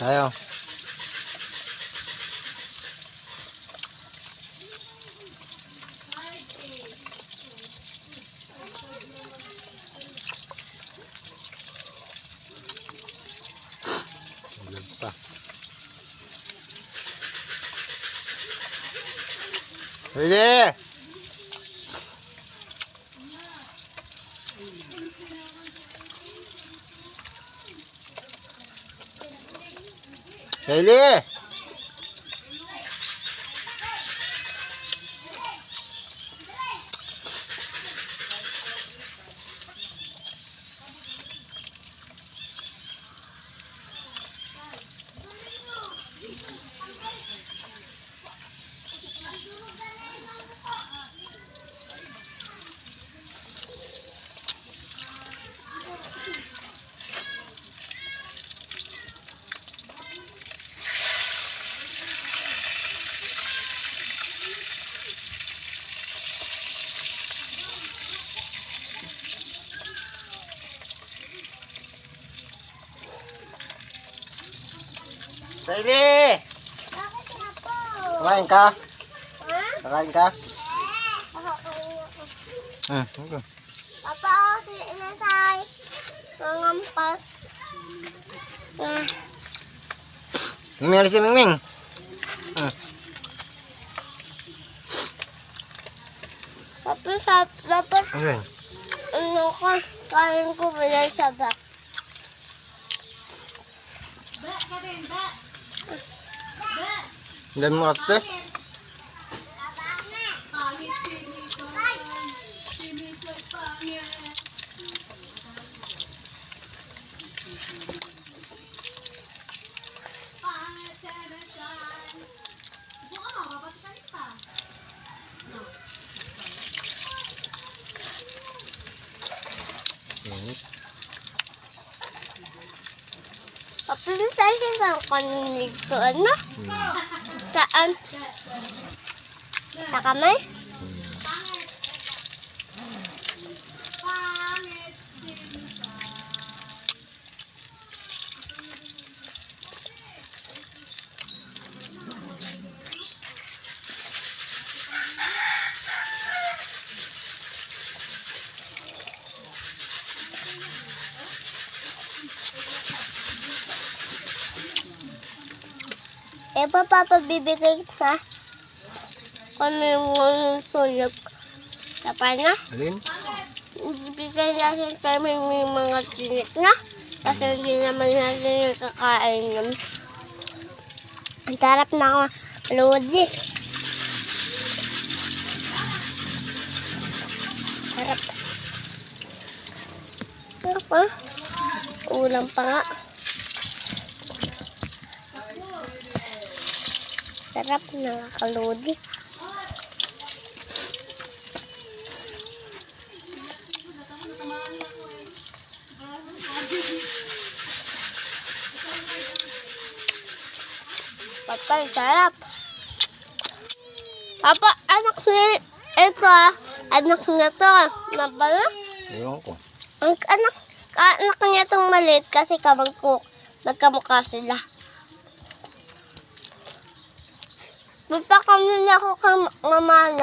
Tayo. Pa. Sige. Hailey! Hailey! Bakit nga po? Kumain ka? Ha? Kakain ka? Nakakain ako. Okay. Papa, ako si Inasay. Nangampas. Mingming si Mingming. Dapat, Okay. ano ko, kain ko bilay sa bak. Dan mo ate. Papa, tayo sa kanilig ko, ano? Saan? Sa kamay? Eh, papabibigay ka. Kung yung tulog. Tapos na? Alin? Bibigay natin kami may mga tinik na. Kasi hindi naman natin yung kakain nun. Ang sarap na ako. Lodi. Sarap. Sarap ah. Ulam pa nga. Sarap, nakakalodi. Papa, sarap. Papa, anak ni ito, anak niya to. Napala? Ewan ko. Ang anak niya itong maliit kasi magkamukha sila. Magpakamili ako kang mama na.